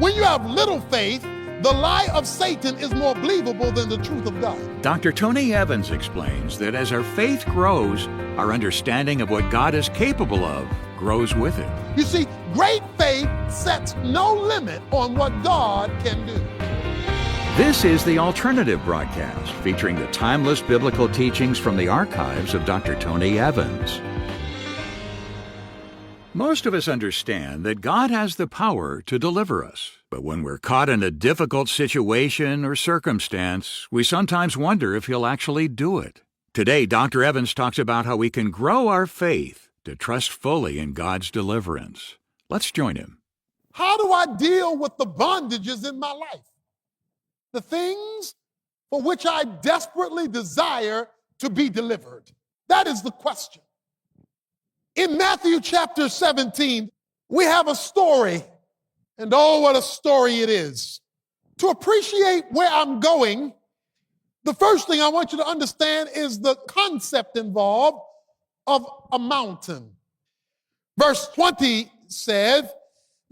When you have little faith, the lie of Satan is more believable than the truth of God. Dr. Tony Evans explains that as our faith grows, our understanding of what God is capable of grows with it. You see, great faith sets no limit on what God can do. This is the Alternative Broadcast, featuring the timeless biblical teachings from the archives of Dr. Tony Evans. Most of us understand that God has the power to deliver us. But when we're caught in a difficult situation or circumstance, we sometimes wonder if He'll actually do it. Today, Dr. Evans talks about how we can grow our faith to trust fully in God's deliverance. Let's join him. How do I deal with the bondages in my life? The things for which I desperately desire to be delivered. That is the question. In Matthew chapter 17, we have a story, and oh, what a story it is. To appreciate where I'm going, the first thing I want you to understand is the concept involved of a mountain. Verse 20 says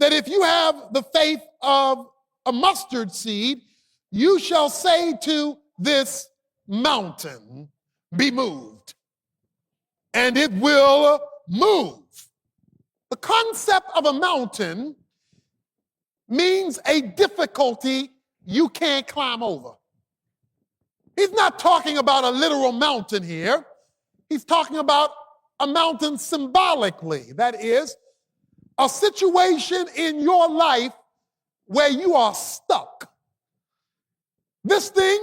that if you have the faith of a mustard seed, you shall say to this mountain, be moved, and it will move. The concept of a mountain means a difficulty you can't climb over. He's not talking about a literal mountain here. He's talking about a mountain symbolically. That is, a situation in your life where you are stuck. This thing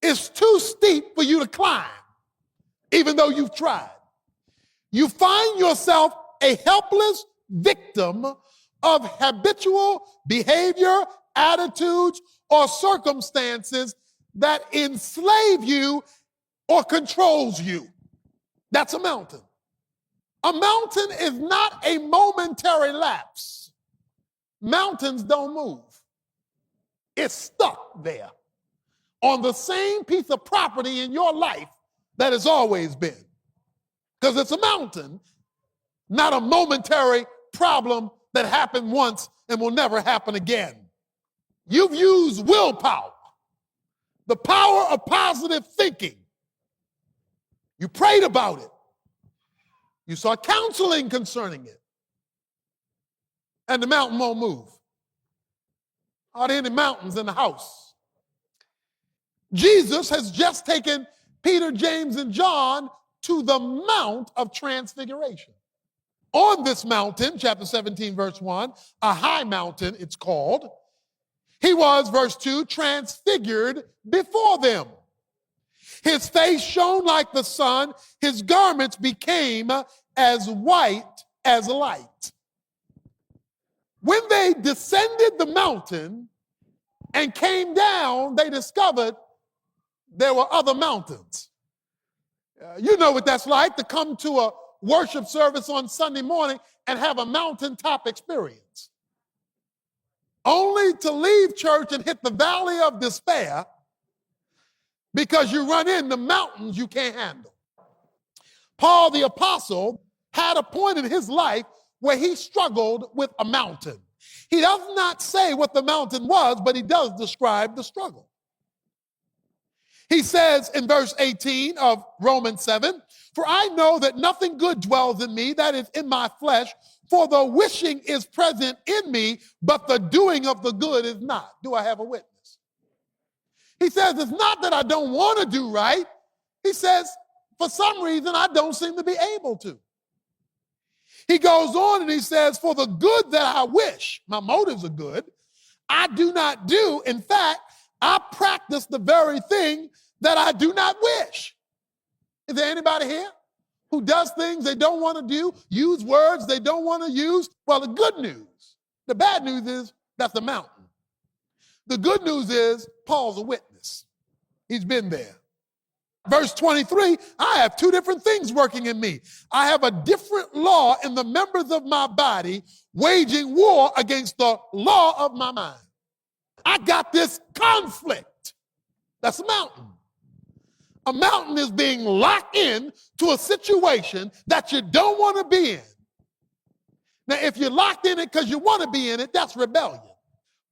is too steep for you to climb, even though you've tried. You find yourself a helpless victim of habitual behavior, attitudes, or circumstances that enslave you or controls you. That's a mountain. A mountain is not a momentary lapse. Mountains don't move. It's stuck there on the same piece of property in your life that has always been. Because it's a mountain, not a momentary problem that happened once and will never happen again. You've used willpower, the power of positive thinking. You prayed about it. You sought counseling concerning it. And the mountain won't move. Are there any mountains in the house? Jesus has just taken Peter, James, and John to the Mount of Transfiguration. On this mountain, chapter 17, verse 1, a high mountain it's called, he was, verse 2, transfigured before them. His face shone like the sun, his garments became as white as light. When they descended the mountain and came down, they discovered there were other mountains. You know what that's like, to come to a worship service on Sunday morning and have a mountaintop experience. Only to leave church and hit the valley of despair because you run into mountains you can't handle. Paul the apostle had a point in his life where he struggled with a mountain. He does not say what the mountain was, but he does describe the struggle. He says in verse 18 of Romans 7, for I know that nothing good dwells in me, that is in my flesh, for the wishing is present in me, but the doing of the good is not. Do I have a witness? He says it's not that I don't want to do right. He says for some reason I don't seem to be able to. He goes on and he says, for the good that I wish, my motives are good, I do not do. In fact, I practice the very thing that I do not wish. Is there anybody here who does things they don't want to do, use words they don't want to use? Well, the good news, the bad news is that's the mountain. The good news is Paul's a witness. He's been there. Verse 23, I have two different things working in me. I have a different law in the members of my body, waging war against the law of my mind. I got this conflict. That's a mountain. A mountain is being locked in to a situation that you don't want to be in. Now, if you're locked in it because you want to be in it, that's rebellion.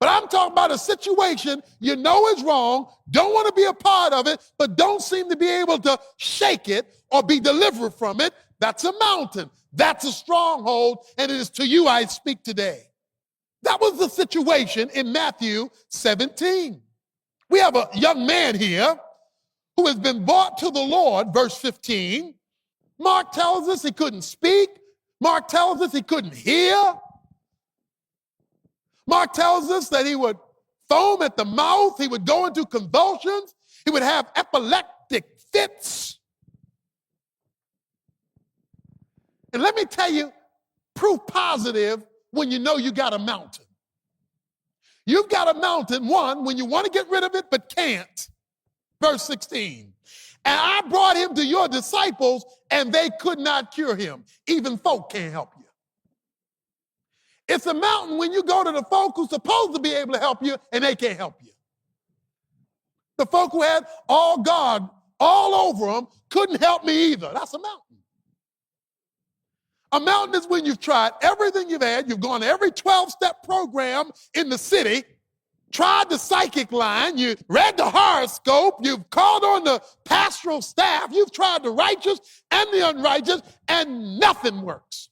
But I'm talking about a situation you know is wrong, don't want to be a part of it, but don't seem to be able to shake it or be delivered from it. That's a mountain. That's a stronghold, and it is to you I speak today. That was the situation in Matthew 17. We have a young man here who has been brought to the Lord, verse 15. Mark tells us he couldn't speak. Mark tells us he couldn't hear. Mark tells us that he would foam at the mouth. He would go into convulsions. He would have epileptic fits. And let me tell you, proof positive when you know you got a mountain. You've got a mountain, one, when you want to get rid of it but can't. Verse 16. And I brought him to your disciples, and they could not cure him. Even folk can't help you. It's a mountain when you go to the folk who's supposed to be able to help you, and they can't help you. The folk who had all God all over them couldn't help me either. That's a mountain. A mountain is when you've tried everything you've had. You've gone to every 12-step program in the city, tried the psychic line, you read the horoscope, you've called on the pastoral staff, you've tried the righteous and the unrighteous, and nothing works.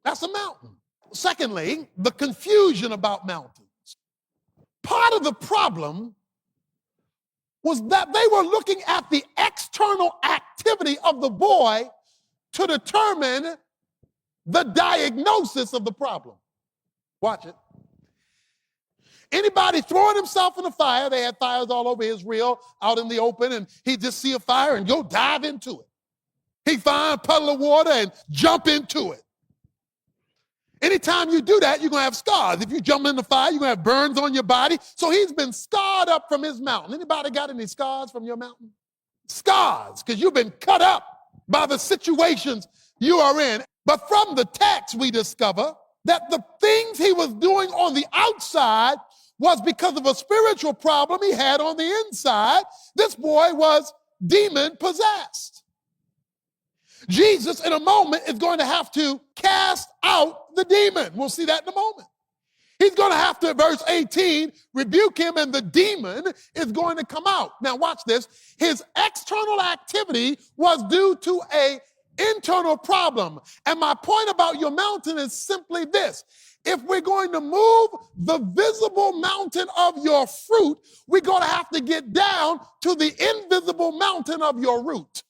That's a mountain. Secondly, the confusion about mountains. Part of the problem was that they were looking at the external activity of the boy to determine the diagnosis of the problem. Watch it. Anybody throwing himself in the fire, they had fires all over Israel, out in the open, and he'd just see a fire and go dive into it. He'd find a puddle of water and jump into it. Anytime you do that, you're going to have scars. If you jump in the fire, you're going to have burns on your body. So he's been scarred up from his mountain. Anybody got any scars from your mountain? Scars, because you've been cut up by the situations you are in. But from the text, we discover that the things he was doing on the outside was because of a spiritual problem he had on the inside. This boy was demon possessed. Jesus, in a moment, is going to have to cast out the demon. We'll see that in a moment. He's going to have to, verse 18, rebuke him, and the demon is going to come out. Now, watch this. His external activity was due to an internal problem. And my point about your mountain is simply this. If we're going to move the visible mountain of your fruit, we're going to have to get down to the invisible mountain of your root.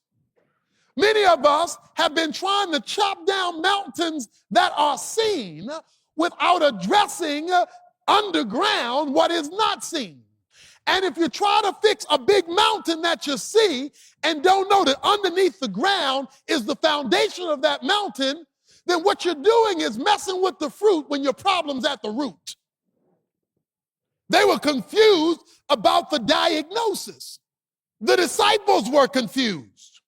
Many of us have been trying to chop down mountains that are seen without addressing underground what is not seen. And if you try to fix a big mountain that you see and don't know that underneath the ground is the foundation of that mountain, then what you're doing is messing with the fruit when your problem's at the root. They were confused about the diagnosis. The disciples were confused.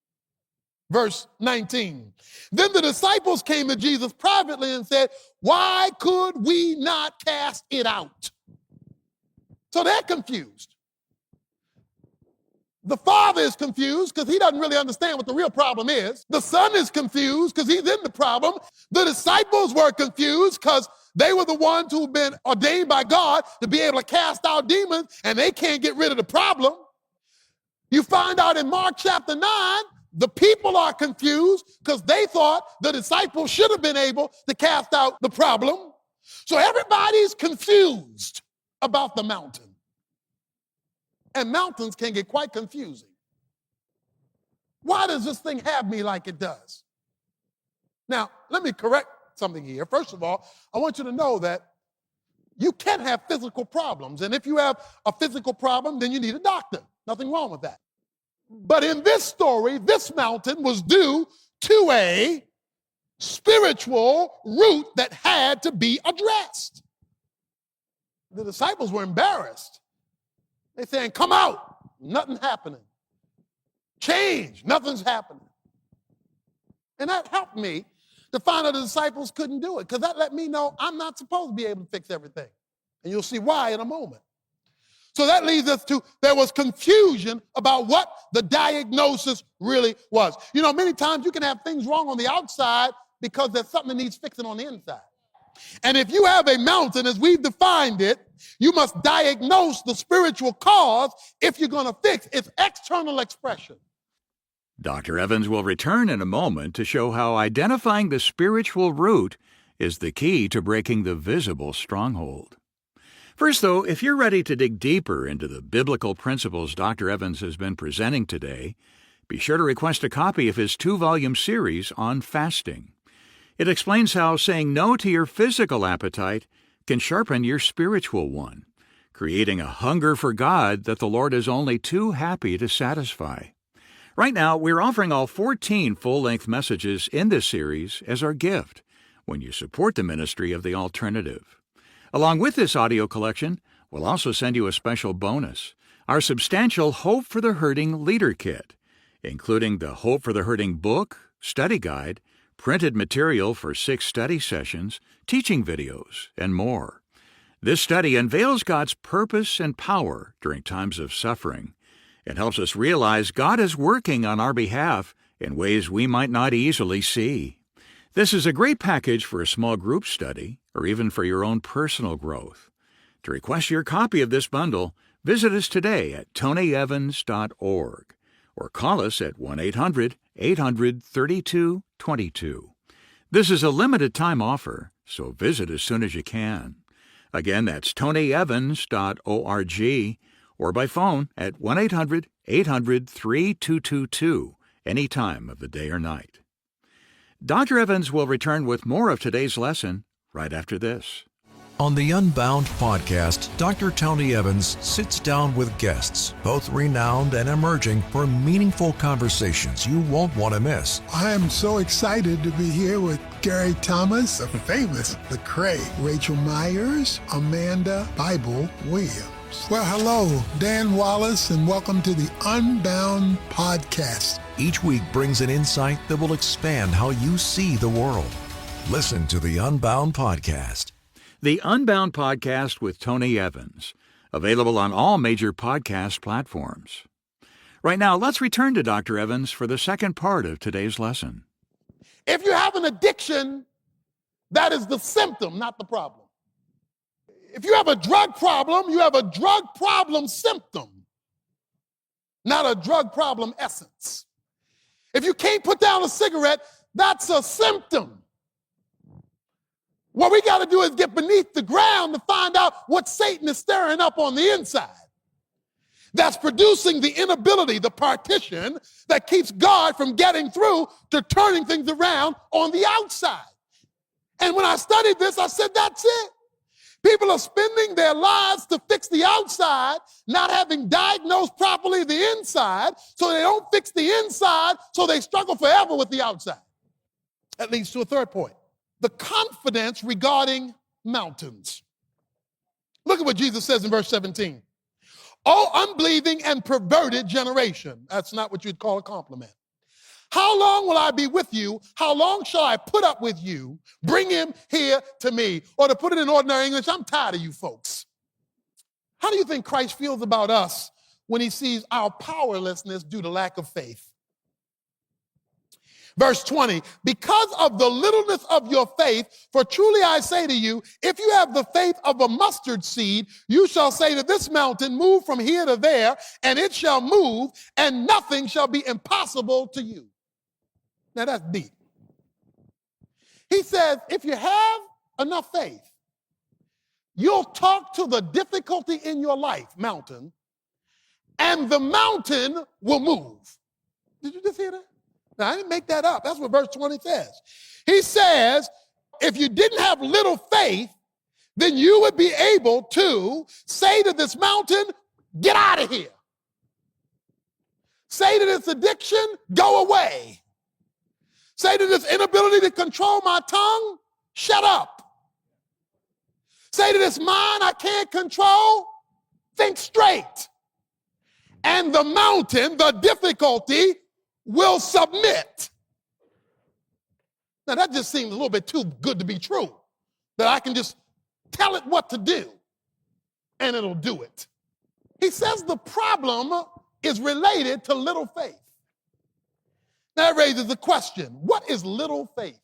Verse 19. Then the disciples came to Jesus privately and said, why could we not cast it out? So they're confused. The father is confused because he doesn't really understand what the real problem is. The son is confused because he's in the problem. The disciples were confused because they were the ones who've been ordained by God to be able to cast out demons, and they can't get rid of the problem. You find out in Mark chapter 9, the people are confused because they thought the disciples should have been able to cast out the problem. So everybody's confused about the mountain. And mountains can get quite confusing. Why does this thing have me like it does? Now, let me correct something here. First of all, I want you to know that you can have physical problems. And if you have a physical problem, then you need a doctor. Nothing wrong with that. But in this story, this mountain was due to a spiritual root that had to be addressed. The disciples were embarrassed. They're saying, come out, nothing's happening. Change, nothing's happening. And that helped me to find out the disciples couldn't do it, because that let me know I'm not supposed to be able to fix everything. And you'll see why in a moment. So that leads us to, there was confusion about what the diagnosis really was. You know, many times you can have things wrong on the outside because there's something that needs fixing on the inside. And if you have a mountain, as we've defined it, you must diagnose the spiritual cause if you're going to fix its external expression. Dr. Evans will return in a moment to show how identifying the spiritual root is the key to breaking the visible stronghold. First, though, if you're ready to dig deeper into the biblical principles Dr. Evans has been presenting today, be sure to request a copy of his 2-volume series on fasting. It explains how saying no to your physical appetite can sharpen your spiritual one, creating a hunger for God that the Lord is only too happy to satisfy. Right now, we're offering all 14 full-length messages in this series as our gift when you support the ministry of The Alternative. Along with this audio collection, we'll also send you a special bonus, our substantial Hope for the Hurting Leader Kit, including the Hope for the Hurting book, study guide, printed material for 6 study sessions, teaching videos, and more. This study unveils God's purpose and power during times of suffering. It helps us realize God is working on our behalf in ways we might not easily see. This is a great package for a small group study or even for your own personal growth. To request your copy of this bundle, visit us today at tonyevans.org or call us at 1-800-800-3222. This is a limited time offer, so visit as soon as you can. Again, that's tonyevans.org or by phone at 1-800-800-3222 any time of the day or night. Dr. Evans will return with more of today's lesson right after this. On the Unbound podcast, Dr. Tony Evans sits down with guests, both renowned and emerging, for meaningful conversations you won't want to miss. I am so excited to be here with Gary Thomas, the famous Lecrae, Rachel Myers, Amanda Bible Williams. Well, hello, Dan Wallace, and welcome to the Unbound podcast. Each week brings an insight that will expand how you see the world. Listen to the Unbound podcast. The Unbound Podcast with Tony Evans, available on all major podcast platforms. Right now, let's return to Dr. Evans for the second part of today's lesson. If you have an addiction, that is the symptom, not the problem. If you have a drug problem, you have a drug problem symptom, not a drug problem essence. If you can't put down a cigarette, that's a symptom. What we got to do is get beneath the ground to find out what Satan is stirring up on the inside. That's producing the inability, the partition that keeps God from getting through to turning things around on the outside. And when I studied this, I said, that's it. People are spending their lives to fix the outside, not having diagnosed properly the inside, so they don't fix the inside, so they struggle forever with the outside. That leads to a third point. The confidence regarding mountains. Look at what Jesus says in verse 17. Oh, unbelieving and perverted generation. That's not what you'd call a compliment. How long will I be with you? How long shall I put up with you? Bring him here to me. Or to put it in ordinary English, I'm tired of you folks. How do you think Christ feels about us when he sees our powerlessness due to lack of faith? Verse 20, because of the littleness of your faith, for truly I say to you, if you have the faith of a mustard seed, you shall say to this mountain, move from here to there, and it shall move, and nothing shall be impossible to you. Now that's deep. He says, if you have enough faith, you'll talk to the difficulty in your life, mountain, and the mountain will move. Did you just hear that? Now, I didn't make that up. That's what verse 20 says. He says, if you didn't have little faith, then you would be able to say to this mountain, get out of here. Say to this addiction, go away. Say to this inability to control my tongue, shut up. Say to this mind I can't control, think straight. And the mountain, the difficulty, will submit. Now that just seems a little bit too good to be true, that I can just tell it what to do and it'll do it. He says the problem is related to little faith. That raises the question, what is little faith?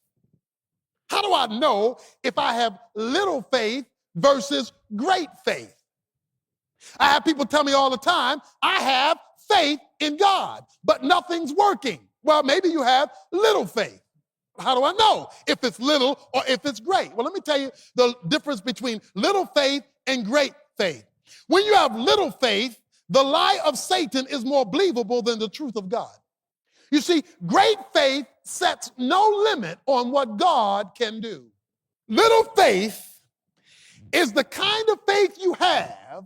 How do I know if I have little faith versus great faith? I have people tell me all the time, I have faith in God, but nothing's working. Well, maybe you have little faith. How do I know if it's little or if it's great? Well, let me tell you the difference between little faith and great faith. When you have little faith, the lie of Satan is more believable than the truth of God. You see, great faith sets no limit on what God can do. Little faith is the kind of faith you have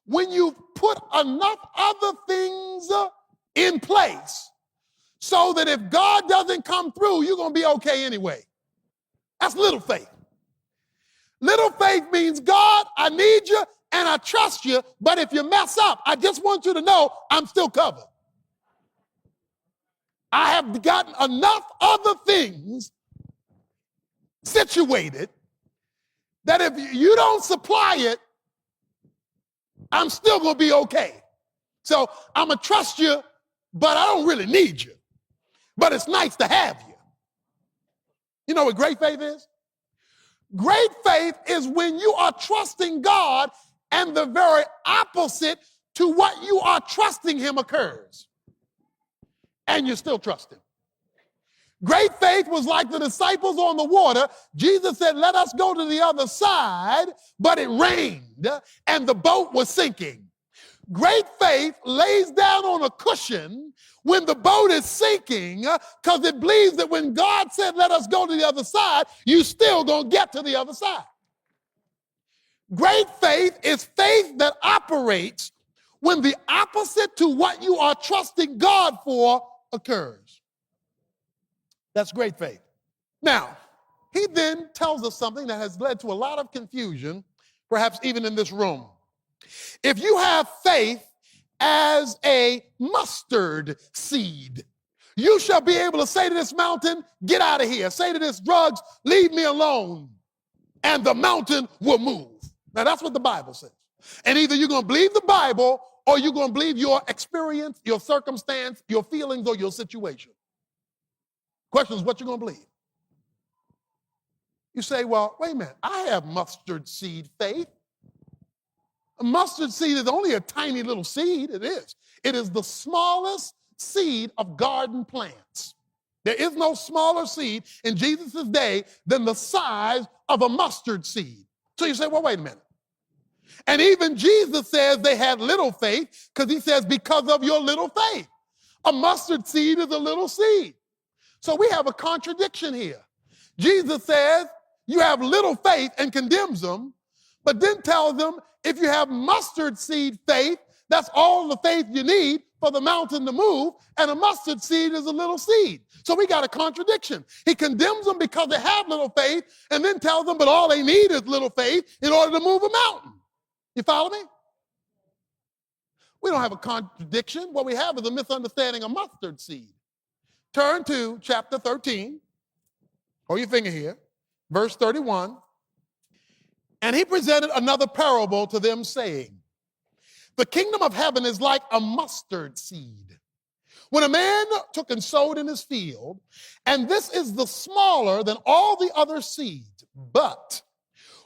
when you put enough other things in place so that if God doesn't come through, you're going to be okay anyway. That's little faith. Little faith means, God, I need you and I trust you, but if you mess up, I just want you to know I'm still covered. I have gotten enough other things situated that if you don't supply it, I'm still going to be okay. So I'm going to trust you, but I don't really need you. But it's nice to have you. You know what great faith is? Great faith is when you are trusting God and the very opposite to what you are trusting him occurs. And you still trust him. Great faith was like the disciples on the water. Jesus said, let us go to the other side, but it rained and the boat was sinking. Great faith lays down on a cushion when the boat is sinking because it believes that when God said, let us go to the other side, you still gonna get to the other side. Great faith is faith that operates when the opposite to what you are trusting God for occurs. That's great faith. Now, he then tells us something that has led to a lot of confusion, perhaps even in this room. If you have faith as a mustard seed, you shall be able to say to this mountain, get out of here. Say to this drugs, leave me alone, and the mountain will move. Now, that's what the Bible says. And either you're going to believe the Bible or you're going to believe your experience, your circumstance, your feelings, or your situation. Question is what you're going to believe. You say, well, wait a minute, I have mustard seed faith. A mustard seed is only a tiny little seed. It is. It is the smallest seed of garden plants. There is no smaller seed in Jesus' day than the size of a mustard seed. So you say, well, wait a minute. And even Jesus says they had little faith because he says, because of your little faith. A mustard seed is a little seed. So we have a contradiction here. Jesus says you have little faith and condemns them, but then tells them if you have mustard seed faith, that's all the faith you need for the mountain to move, and a mustard seed is a little seed. So we got a contradiction. He condemns them because they have little faith, and then tells them, but all they need is little faith in order to move a mountain. You follow me? We don't have a contradiction. What we have is a misunderstanding of mustard seed. Turn to chapter 13. Hold your finger here. Verse 31. And he presented another parable to them, saying, the kingdom of heaven is like a mustard seed, when a man took and sowed in his field, and this is the smaller than all the other seeds. But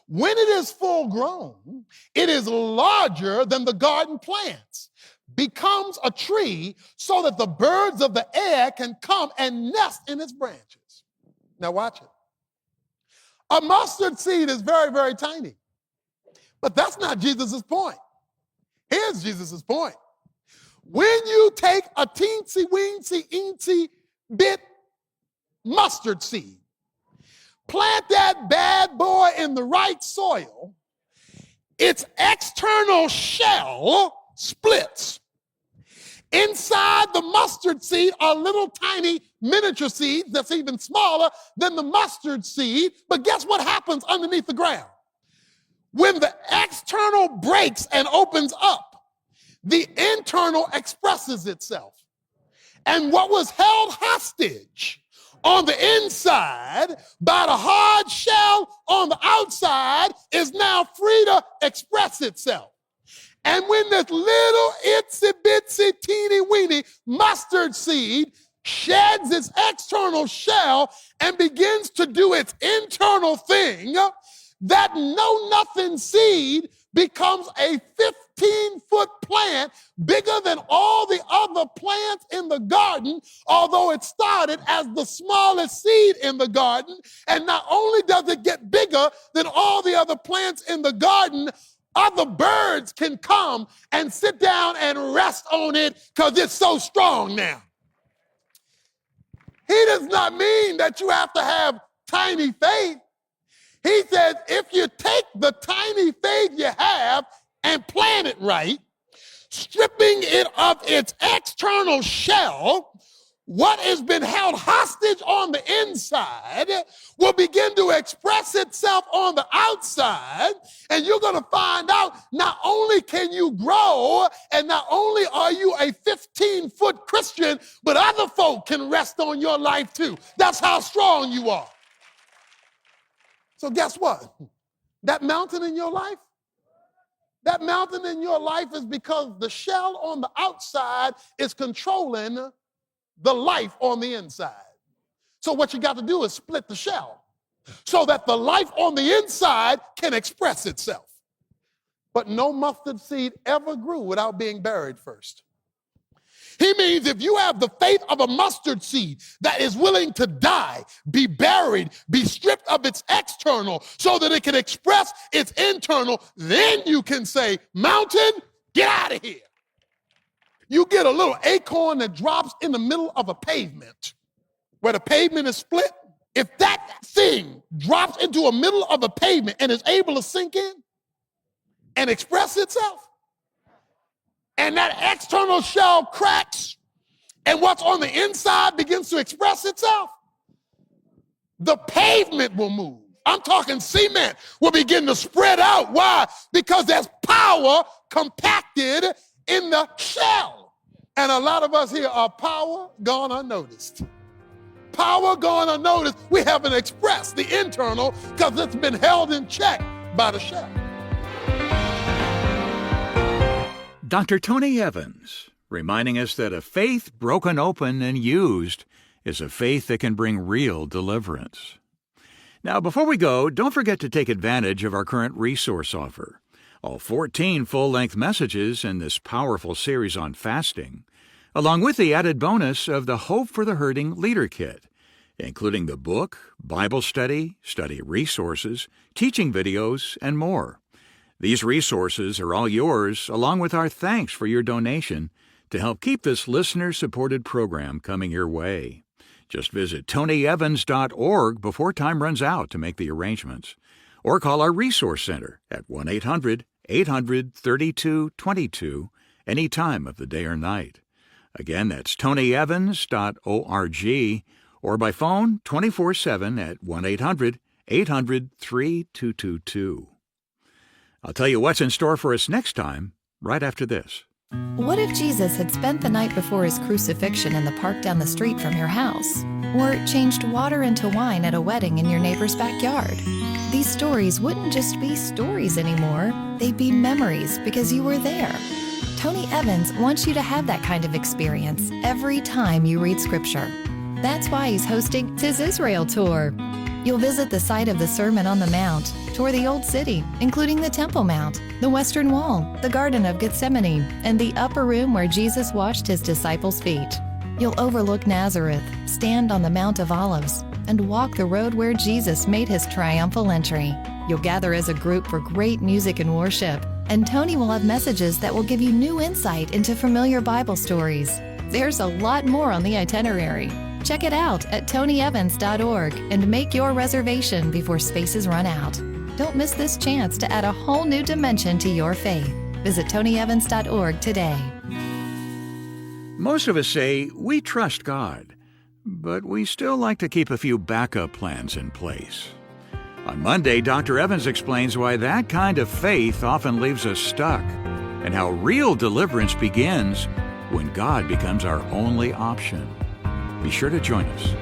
when it is full grown, it is larger than the garden plants, becomes a tree so that the birds of the air can come and nest in its branches. Now watch it. A mustard seed is very, very tiny. But that's not Jesus' point. Here's Jesus' point. When you take a teensy weensy eensy bit mustard seed, plant that bad boy in the right soil, its external shell splits. Inside the mustard seed are little tiny miniature seeds that's even smaller than the mustard seed. But guess what happens underneath the ground? When the external breaks and opens up, the internal expresses itself. And what was held hostage on the inside by the hard shell on the outside is now free to express itself. And when this little itsy bitsy teeny weeny mustard seed sheds its external shell and begins to do its internal thing, that know-nothing seed becomes a 15-foot plant bigger than all the other plants in the garden, although it started as the smallest seed in the garden. And not only does it get bigger than all the other plants in the garden, other birds can come and sit down and rest on it because it's so strong now. He does not mean that you have to have tiny faith. He says if you take the tiny faith you have and plant it right, stripping it of its external shell, what has been held hostage on the inside will begin to express itself on the outside, and you're going to find out not only can you grow and not only are you a 15-foot Christian, but other folk can rest on your life too. That's how strong you are. So guess what? That mountain in your life, is because the shell on the outside is controlling the life on the inside. So what you got to do is split the shell so that the life on the inside can express itself. But no mustard seed ever grew without being buried first. He means if you have the faith of a mustard seed that is willing to die, be buried, be stripped of its external so that it can express its internal, then you can say, mountain, get out of here. You get a little acorn that drops in the middle of a pavement where the pavement is split. If that thing drops into the middle of a pavement and is able to sink in and express itself, and that external shell cracks, and what's on the inside begins to express itself, the pavement will move. I'm talking cement will begin to spread out. Why? Because there's power compacted in the shell. And a lot of us here are power gone unnoticed. Power gone unnoticed. We haven't expressed the internal because it's been held in check by the shell. Dr. Tony Evans, reminding us that a faith broken open and used is a faith that can bring real deliverance. Now, before we go, don't forget to take advantage of our current resource offer. All 14 full-length messages in this powerful series on fasting, along with the added bonus of the Hope for the Hurting Leader Kit, including the book, Bible study, study resources, teaching videos, and more. These resources are all yours, along with our thanks for your donation to help keep this listener-supported program coming your way. Just visit tonyevans.org before time runs out to make the arrangements, or call our Resource Center at 1-800-800-3222 any time of the day or night. Again, that's tonyevans.org, or by phone 24/7 at 1-800-800-3222. I'll tell you what's in store for us next time, right after this. What if Jesus had spent the night before his crucifixion in the park down the street from your house? Or changed water into wine at a wedding in your neighbor's backyard? These stories wouldn't just be stories anymore. They'd be memories because you were there. Tony Evans wants you to have that kind of experience every time you read Scripture. That's why he's hosting his Israel tour. You'll visit the site of the Sermon on the Mount, tour the Old City, including the Temple Mount, the Western Wall, the Garden of Gethsemane, and the upper room where Jesus washed his disciples' feet. You'll overlook Nazareth, stand on the Mount of Olives, and walk the road where Jesus made his triumphal entry. You'll gather as a group for great music and worship, and Tony will have messages that will give you new insight into familiar Bible stories. There's a lot more on the itinerary. Check it out at tonyevans.org and make your reservation before spaces run out. Don't miss this chance to add a whole new dimension to your faith. Visit tonyevans.org today. Most of us say we trust God, but we still like to keep a few backup plans in place. On Monday, Dr. Evans explains why that kind of faith often leaves us stuck and how real deliverance begins when God becomes our only option. Be sure to join us.